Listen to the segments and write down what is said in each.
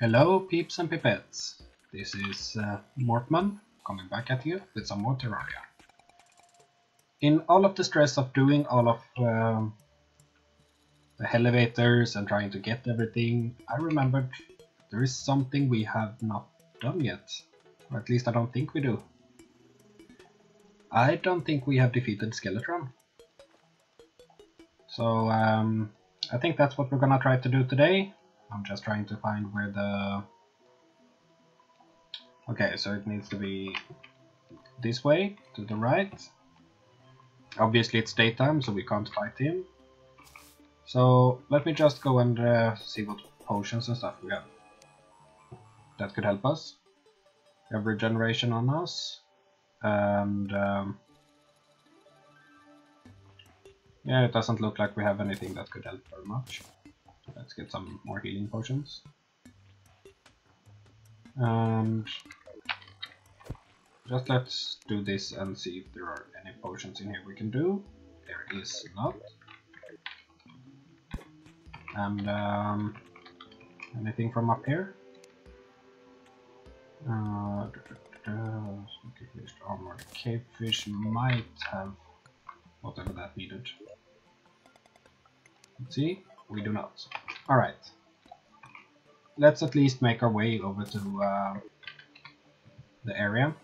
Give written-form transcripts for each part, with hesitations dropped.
Hello peeps and pipettes, this is Morphman coming back at you with some more Terraria. In all of the stress of doing all of the elevators and trying to get everything, I remembered there is something we have not done yet, or at least I don't think we do. I don't think we have defeated Skeletron. So I think that's what we're gonna try to do today. I'm just trying to find where the... Okay, so it needs to be this way, to the right. Obviously it's daytime, so we can't fight him. So let me just go and see what potions and stuff we have. That could help us. We have regeneration on us. And yeah, it doesn't look like we have anything that could help very much. Let's get some more healing potions. And just let's do this and see if there are any potions in here we can do. There is not. And anything from up here? Armor. Cavefish might have whatever that needed. Let's see. We do not. Alright. Let's at least make our way over to the area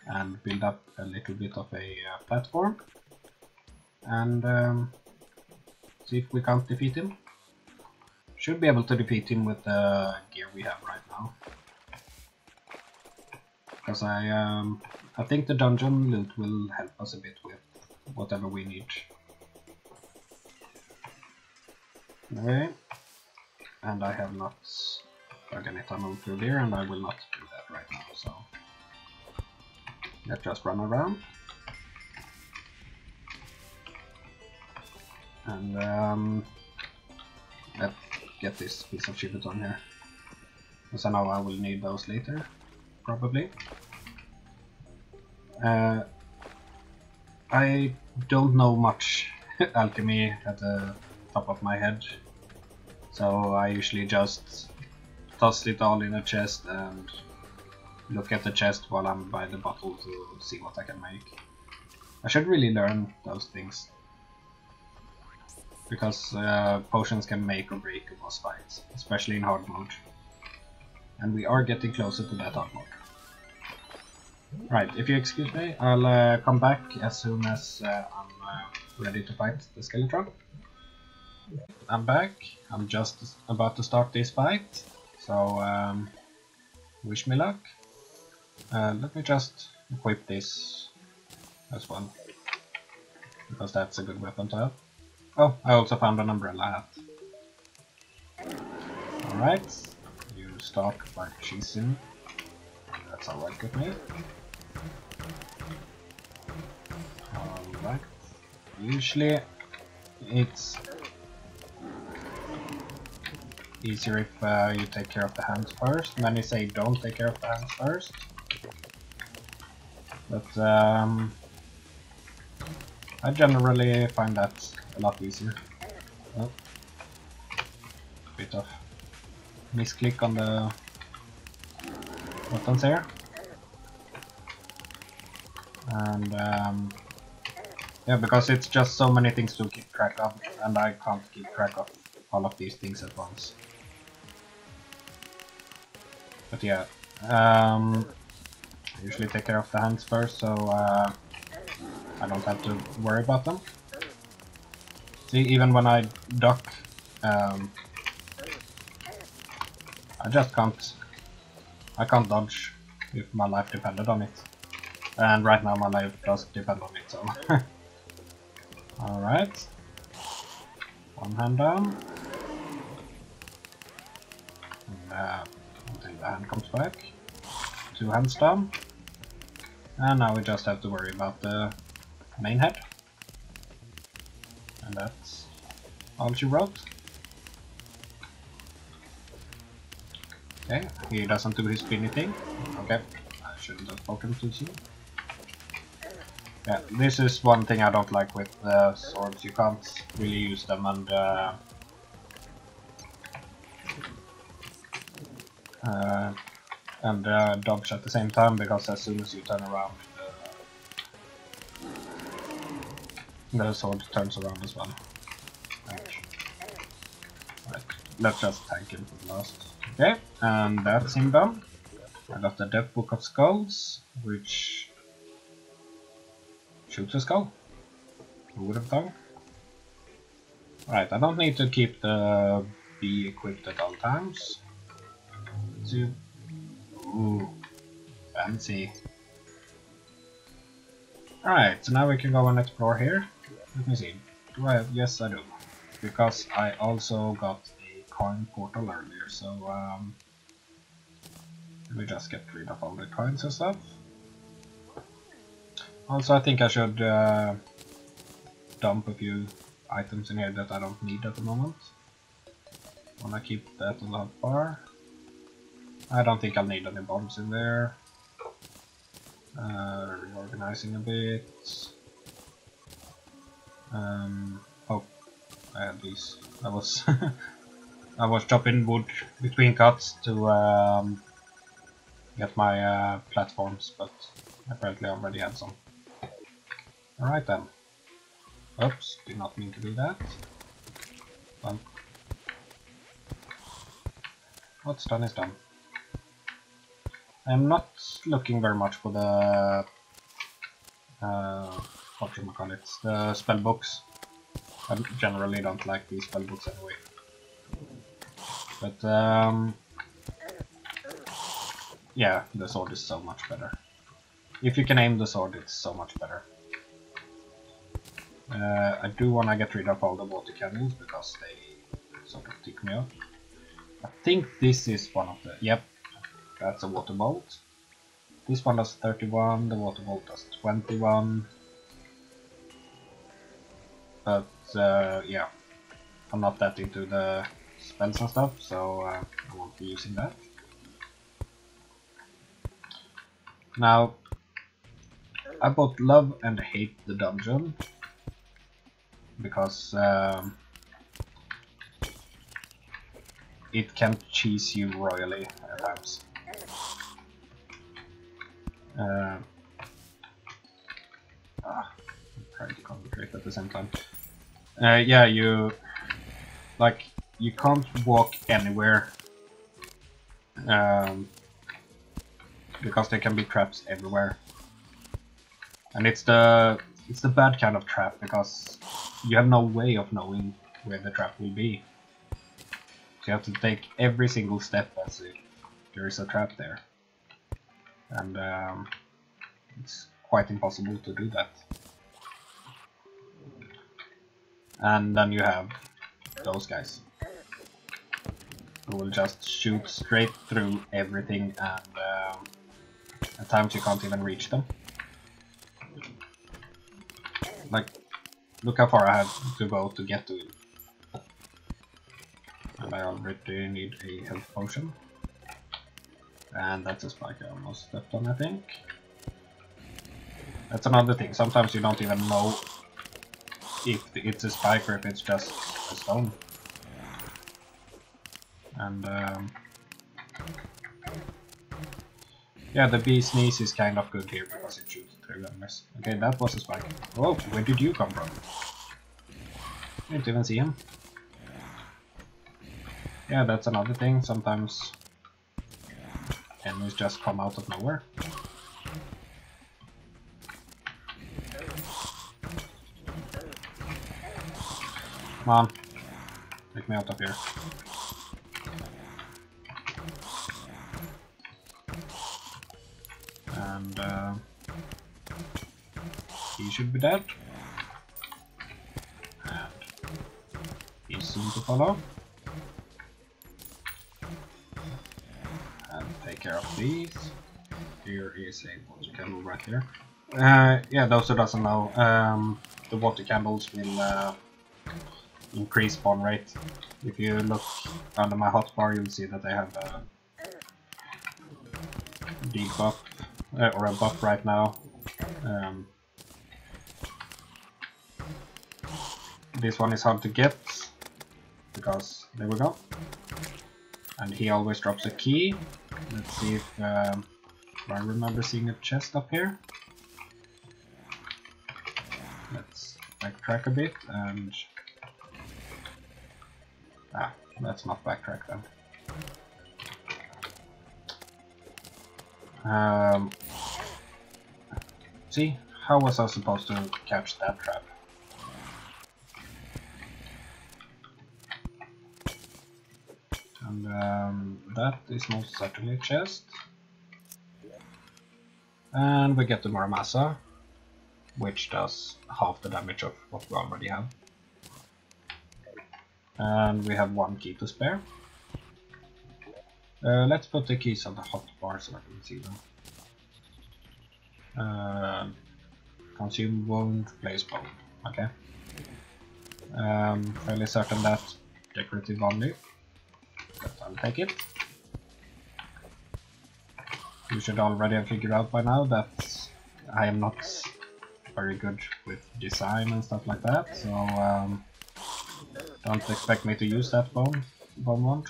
and build up a little bit of a platform and see if we can't defeat him. Should be able to defeat him with the gear we have right now. Because I think the dungeon loot will help us a bit with whatever we need. Okay, and I have not dug any tunnel through there, and I will not do that right now, so let's just run around. And let's get this piece of shit on here, because I know I will need those later, probably. I don't know much alchemy at the top of my head, so I usually just toss it all in a chest and look at the chest while I'm by the bottle to see what I can make. I should really learn those things, because potions can make or break a boss fight, especially in hard mode, and we are getting closer to that hard mode. Right, if you excuse me, I'll come back as soon as I'm ready to fight the Skeletron. I'm back. I'm just about to start this fight, so wish me luck. Let me just equip this as well, because that's a good weapon to have. Oh, I also found an umbrella hat. Alright, you start by cheesing. That's alright with me. Alright, usually it's easier if you take care of the hands first. Many say don't take care of the hands first, but I generally find that a lot easier. Oh, bit of misclick on the buttons here, and yeah, because it's just so many things to keep track of, and I can't keep track of all of these things at once. But yeah, I usually take care of the hands first, so I don't have to worry about them. See, even when I duck, I just can't. I can't dodge if my life depended on it, and right now my life does depend on it. So, all right, one hand down, and, until the hand comes back. 2 hands down, and now we just have to worry about the main head. And that's all she wrote. Okay, he doesn't do his spinny thing. Okay, I shouldn't have spoken too soon. Yeah, this is one thing I don't like with swords. You can't really use them and and dodge at the same time, because as soon as you turn around, the sword turns around as well. Right, let's just tank him for the last. Okay, and that's him done. I got the Death Book of Skulls, which shoots a skull. Who would have done? Right, I don't need to keep the bee equipped at all times. Let's see. Ooh, fancy. Alright, so now we can go and explore here. Let me see. Do I have? Yes, I do. Because I also got a coin portal earlier, so let me just get rid of all the coins and stuff. Also, I think I should dump a few items in here that I don't need at the moment. Wanna keep that on the hotbar. I don't think I'll need any bombs in there. Reorganizing a bit. Oh, I had these. I was I was chopping wood between cuts to get my platforms, but apparently I already had some. Alright then. Oops, did not mean to do that. Well, what's done is done. I'm not looking very much for the whatchamacallit, the spell books. I generally don't like these spell books anyway. But yeah, the sword is so much better. If you can aim the sword, it's so much better. I do want to get rid of all the water cannons because they sort of tick me off. I think this is one of the... Yep, that's a water bolt. This one does 31, the water bolt does 21. But yeah, I'm not that into the spells and stuff, so I won't be using that. Now, I both love and hate the dungeon, because it can cheese you royally at times. I'm trying to concentrate at the same time. Yeah, you can't walk anywhere because there can be traps everywhere, and it's the bad kind of trap because you have no way of knowing where the trap will be. So you have to take every single step as if there is a trap there, and it's quite impossible to do that. And then you have those guys who will just shoot straight through everything, and at times you can't even reach them. Like, look how far I had to go to get to him. And I already need a health potion. And that's a spike I almost stepped on, I think. That's another thing, sometimes you don't even know if it's a spike or if it's just a stone. And yeah, the bee sneeze is kind of good here because it shoots through enemies. Okay, that was a spike. Whoa, where did you come from? Didn't even see him. Yeah, that's another thing, sometimes enemies just come out of nowhere. Come on, take me out of here. And he should be dead. And he's soon to follow. And take care of these. Here is a water candle right here. Yeah, those who doesn't know, the water candles will increase spawn rate. If you look under my hotbar, you'll see that I have a debuff, or a buff right now. This one is hard to get, because, there we go. And he always drops a key. Let's see if I remember seeing a chest up here. Let's backtrack a bit and... Ah, let's not backtrack then. See? How was I supposed to catch that trap? And that is most certainly a chest. And we get the Muramasa, which does half the damage of what we already have. And we have one key to spare. Let's put the keys on the hotbar so I can see them. Consume wound, place bone. Okay. Fairly certain that decorative only. But I'll take it. You should already have figured out by now that I am not very good with design and stuff like that, so don't expect me to use that bone wand.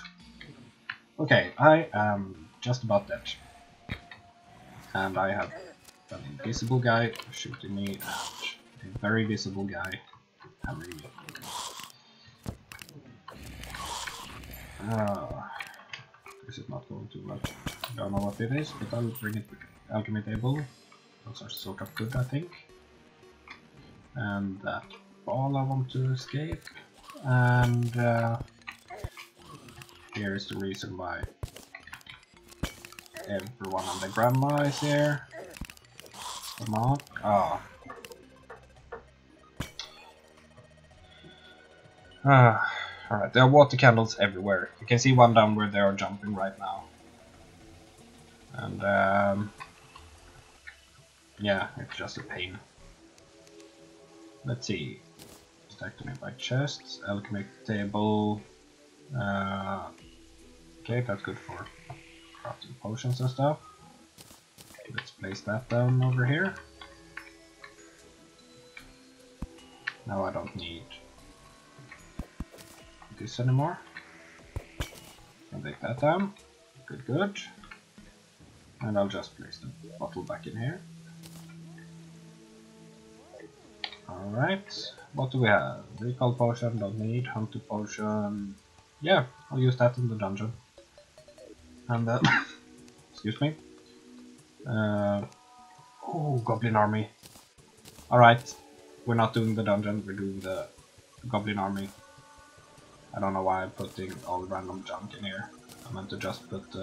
Okay, I am just about dead. And I have an invisible guy shooting me and a very visible guy hammering me. This is not going too well. I don't know what it is, but I'll bring it to the alchemy table. Those are sort of good, I think. And that ball I want to escape. And here's the reason why everyone and the grandma is here. Come on. Ah. Alright, there are water candles everywhere. You can see one down where they are jumping right now. And yeah, it's just a pain. Let's see. Stack them in by chests, alchemy table. Okay, that's good for crafting potions and stuff. Let's place that down over here. Now I don't need this anymore. Can take that down. Good, good. And I'll just place the bottle back in here. Alright, what do we have? Recall potion, don't need. Hunter potion. Yeah, I'll use that in the dungeon. And excuse me. Oh, goblin army. Alright, we're not doing the dungeon, we're doing the goblin army. I don't know why I'm putting all random junk in here. I meant to just put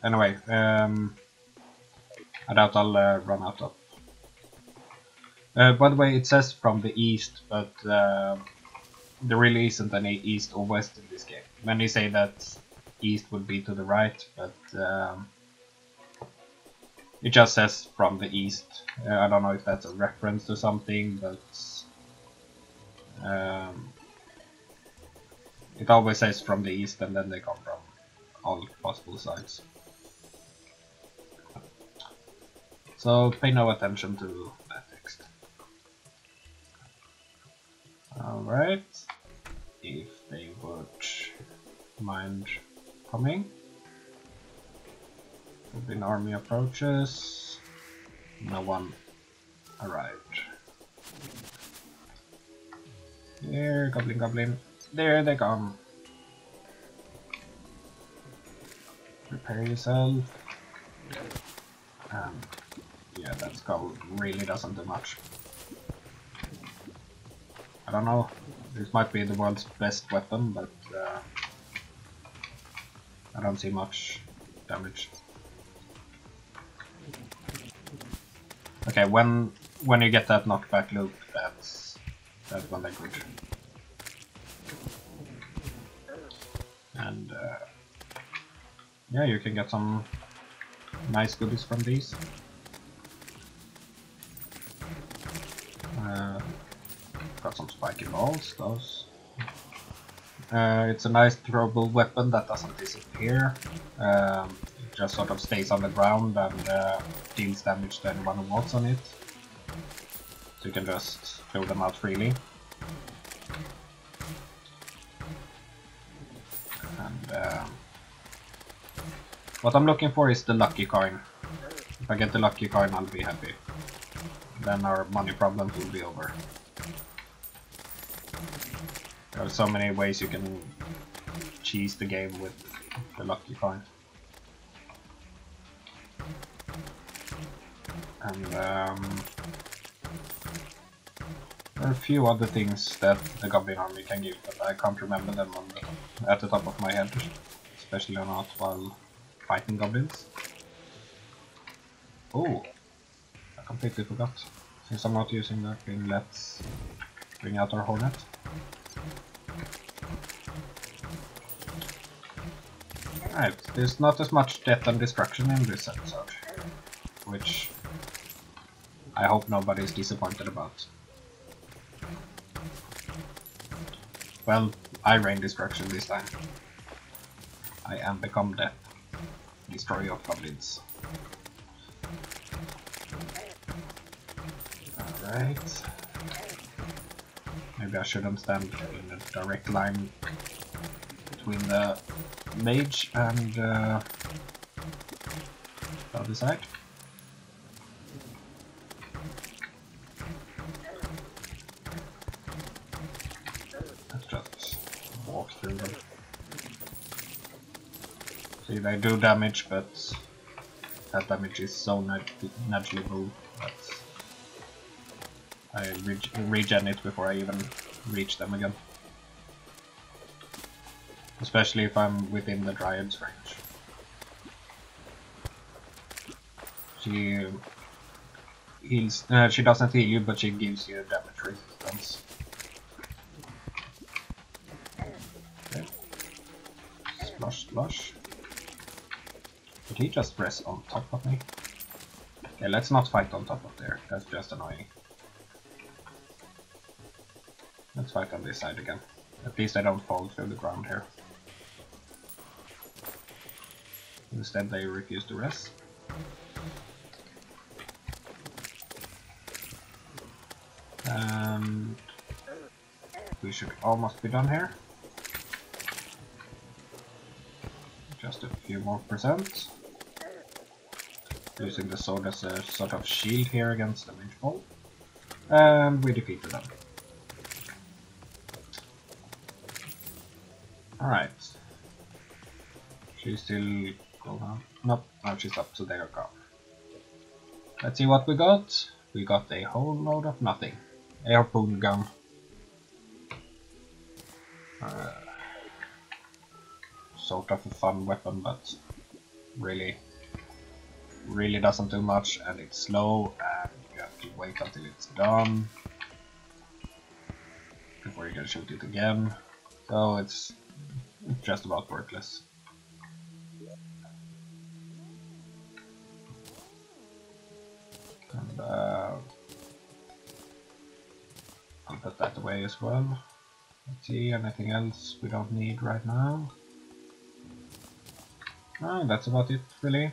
anyway, I doubt I'll run out of. By the way, it says from the east, but there really isn't any east or west in this game. Many say that east would be to the right, but it just says from the east. I don't know if that's a reference to something, but it always says from the east and then they come from all possible sides. So pay no attention to that text. Alright, if they would mind coming. Goblin army approaches. No one arrived. There, goblin, goblin. There they come. Prepare yourself. Yeah, that skull really doesn't do much. I don't know. This might be the world's best weapon, but I don't see much damage. Okay, when you get that knockback loop, that's when they're good. And yeah, you can get some nice goodies from these. Got some spiky balls, those. It's a nice throwable weapon that doesn't disappear. It just sort of stays on the ground and deals damage to anyone who walks on it. So you can just throw them out freely. What I'm looking for is the lucky coin. If I get the lucky coin, I'll be happy. Then our money problems will be over. There are so many ways you can cheese the game with the lucky coin. And there are a few other things that the Goblin army can give, but I can't remember them at the top of my head. Especially not while fighting goblins. Oh! I completely forgot. Since I'm not using that thing, let's bring out our hornet. Right, there's not as much death and destruction in this episode, which I hope nobody is disappointed about. Well, I rain destruction this time. I am become death. Destroyer of goblins. Alright. Maybe I shouldn't stand in a direct line between the mage and the other side. Let's just walk through them. See, they do damage, but that damage is so negligible that I regen it before I even reach them again. Especially if I'm within the Dryad's range. She heals. She doesn't heal you, but she gives you damage resistance. Okay. Splush, splush. Did he just press on top of me? Okay, let's not fight on top of there. That's just annoying. Let's fight on this side again. At least I don't fall through the ground here. Instead they refuse to rest. And we should almost be done here. Just a few more percent. Using the sword as a sort of shield here against the mage ball. And we defeated them. Alright. She's still going on. Nope, now she's up, so they are gone. Let's see what we got. We got a whole load of nothing. A harpoon gun. Sort of a fun weapon, but really doesn't do much, and it's slow, and you have to wait until it's done before you can shoot it again. So it's just about worthless. And I'll put that away as well. Let's see, anything else we don't need right now? No, that's about it, really.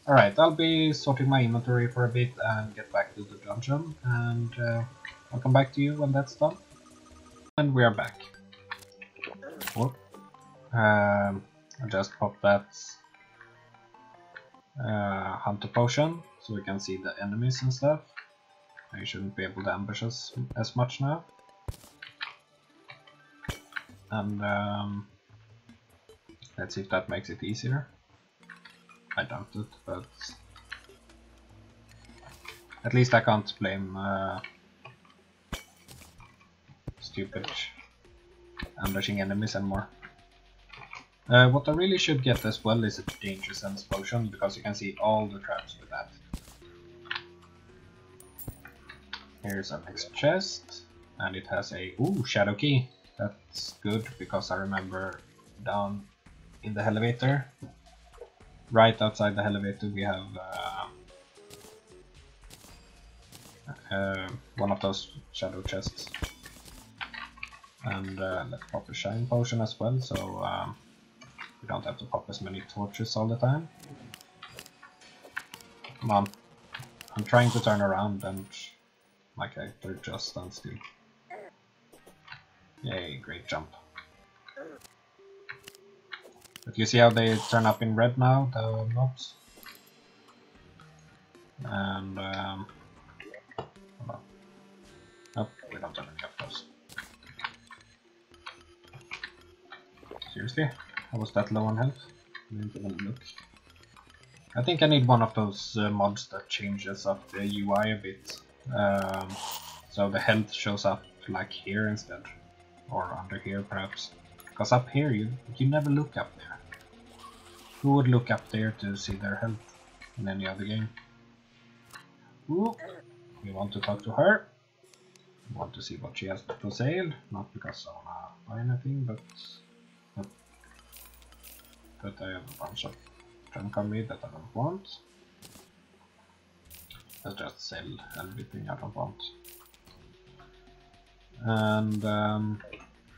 Alright, I'll be sorting my inventory for a bit and get back to the dungeon, and I'll come back to you when that's done. And we are back. Whoop. I'll just pop that hunter potion so we can see the enemies and stuff. You shouldn't be able to ambush us as much now. And let's see if that makes it easier. I doubt it, but at least I can't blame stupid ambushing enemies anymore. What I really should get as well is a danger sense potion, because you can see all the traps with that. Here's our next chest, and it has a shadow key. That's good, because I remember down in the elevator, right outside the elevator, we have one of those shadow chests. And let's pop a shine potion as well, so we don't have to pop as many torches all the time. Come on. I'm trying to turn around and my character just stands still. Yay, great jump. But you see how they turn up in red now, the mobs? And hold on. Nope, we don't have any of those. Seriously? How was that low on health? I didn't even look. I think I need one of those mods that changes up the UI a bit. So the health shows up like here instead. Or under here perhaps. Because up here you never look up there. Who would look up there to see their health in any other game? Ooh, we want to talk to her. We want to see what she has for sale. Not because I wanna buy anything, but I have a bunch of junk on me that I don't want. Let's just sell everything I don't want. And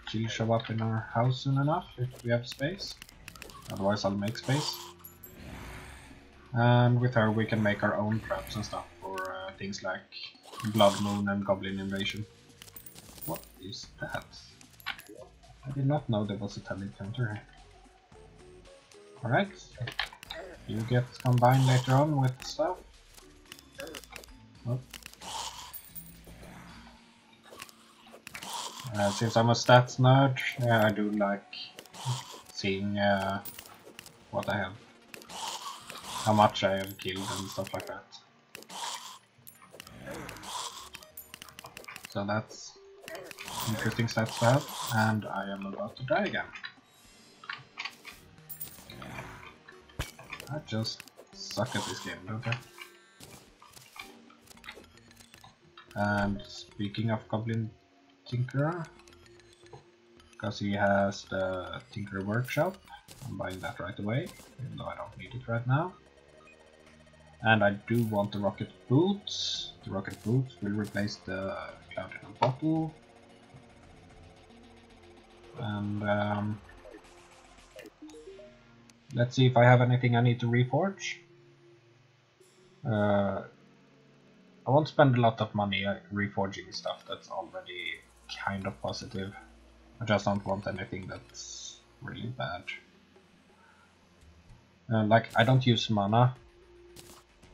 she'll show up in our house soon enough if we have space. Otherwise I'll make space. And with her we can make our own traps and stuff for things like Blood Moon and Goblin Invasion. What is that? I did not know there was a talent counter here. Alright, you get combined later on with stuff. Oh. Since I'm a stats nerd, I do like seeing what I have, how much I have killed and stuff like that. So that's interesting stats to have, and I am about to die again. I just suck at this game, don't I? And speaking of Goblin Tinkerer, because he has the Tinker Workshop, I'm buying that right away, even though I don't need it right now. And I do want the Rocket Boots. The Rocket Boots will replace the Cloud in a Bottle. And let's see if I have anything I need to reforge. I won't spend a lot of money reforging stuff that's already kind of positive. I just don't want anything that's really bad. Like, I don't use mana,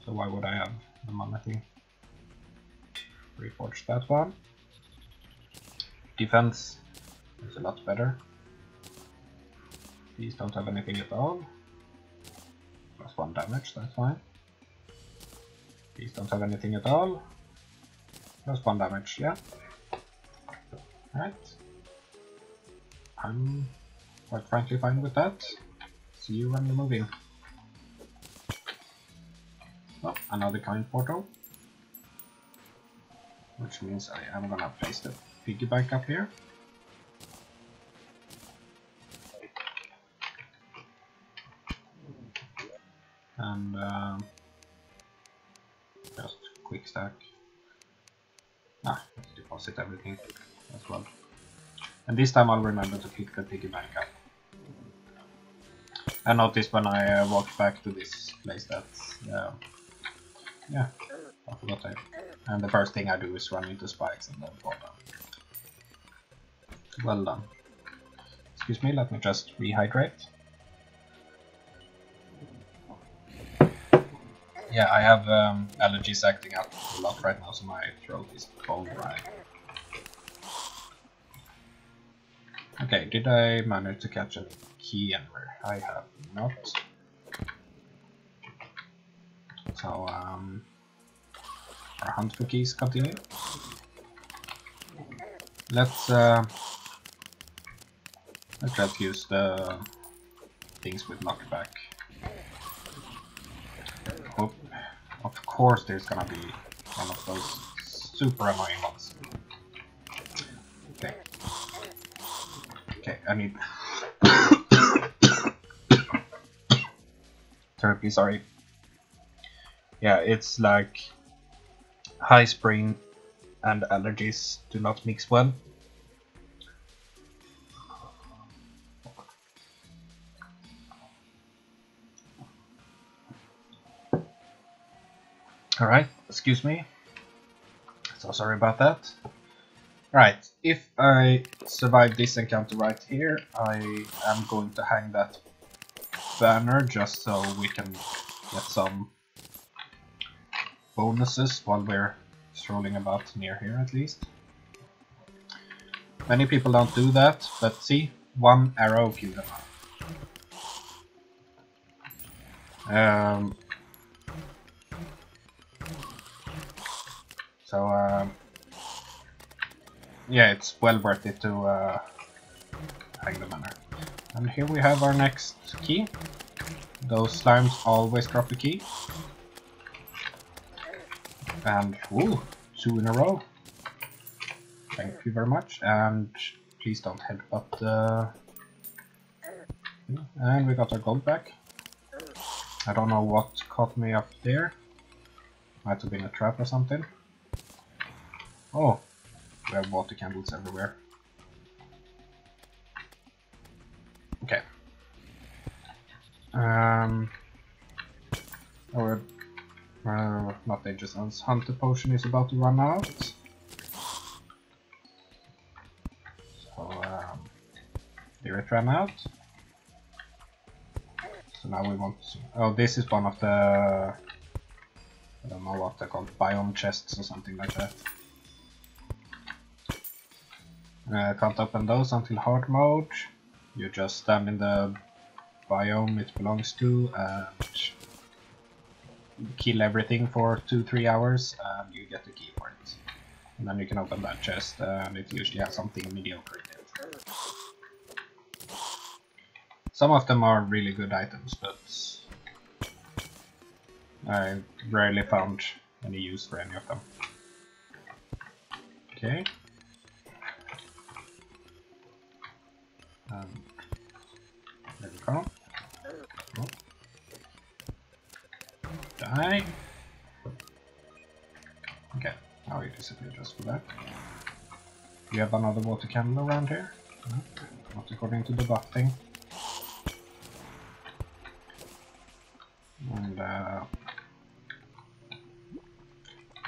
so why would I have the mana thing? Reforge that one. Defense is a lot better. These don't have anything at all. Plus 1 damage, that's fine. These don't have anything at all. Plus 1 damage, yeah. Right. I'm quite frankly fine with that. See you when you're moving. Oh, another kind portal. Which means I am gonna place the piggy bank up here. And just quick stack. Let's deposit everything as well. And this time I'll remember to pick the piggy bank up. I noticed when I walked back to this place that, yeah, I forgot that. And the first thing I do is run into spikes and then fall down. Well done. Excuse me, let me just rehydrate. Yeah, I have allergies acting up a lot right now, so my throat is bone dry. Okay, did I manage to catch any key anywhere? I have not. So, our hunt for keys continue. Let's just use the things with knockback. Oh, of course there's gonna be one of those super annoying ones. Okay. Okay, I need therapy, sorry. Yeah, it's like high spring and allergies do not mix well. Alright, excuse me. So sorry about that. Right, if I survive this encounter right here, I am going to hang that banner just so we can get some bonuses while we're strolling about near here at least. Many people don't do that, but see, one arrow killed them out. Yeah, it's well worth it to hang the banner. And here we have our next key. Those slimes always drop a key. And, ooh, 2 in a row. Thank you very much, and please don't headbutt the... And we got our gold back. I don't know what caught me up there. Might have been a trap or something. Oh, we have water candles everywhere. Okay. Our not Dangerous Zone's Hunter Potion is about to run out. So, here it ran out. So now we want to... Oh, this is one of the... I don't know what they're called, biome chests or something like that. Can't open those until hard mode. You just stand in the biome it belongs to and kill everything for 2-3 hours and you get the key for it. And then you can open that chest and it usually has something mediocre in it. Some of them are really good items, but I rarely found any use for any of them. Okay. There we go. Oh. Die. Okay, now you disappear just for that. Do you have another water candle around here? No, not according to the buff thing. And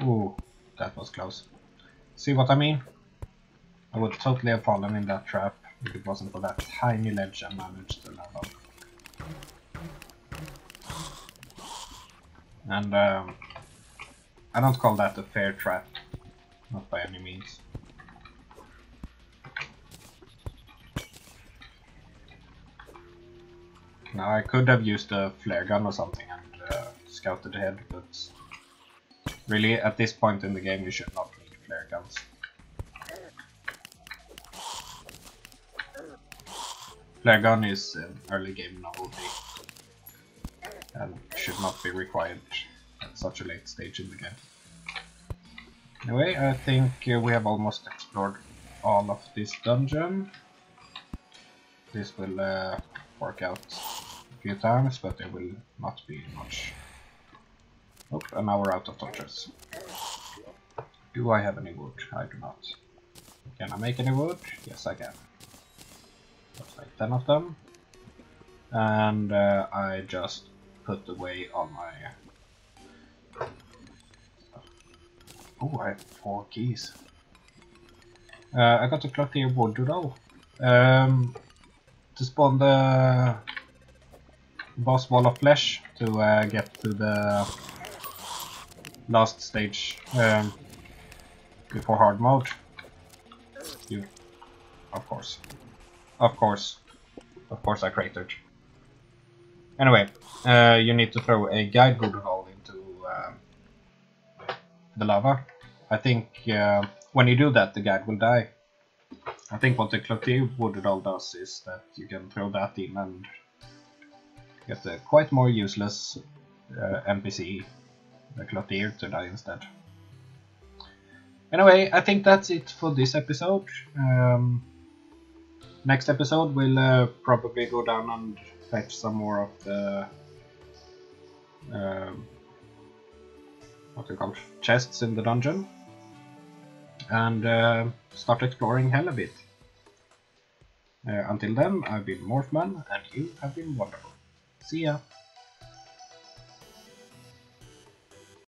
ooh, that was close. See what I mean? I would totally have fallen in that trap if it wasn't for that tiny ledge I managed to level up. And I don't call that a fair trap, not by any means. Now I could have used a flare gun or something and scouted ahead, but really at this point in the game you should not need flare guns. Flare gun is an early game novelty and should not be required at such a late stage in the game. Anyway, I think we have almost explored all of this dungeon. This will work out a few times, but there will not be much. Oh, and now we're out of torches. Do I have any wood? I do not. Can I make any wood? Yes, I can. That's like 10 of them. And I just put away all my... Oh, I have 4 keys. I got a clothier wood though. To spawn the boss wall of flesh to get to the last stage before hard mode. Of course I cratered. Anyway, you need to throw a guide wood hole into the lava. I think when you do that, the guide will die. I think what the clothier wood hole does is that you can throw that in and get a quite more useless NPC, the clothier, to die instead. Anyway, I think that's it for this episode. Next episode we'll probably go down and fetch some more of the what they call chests in the dungeon and start exploring hell a bit. Until then, I've been Morphman and you have been wonderful. See ya!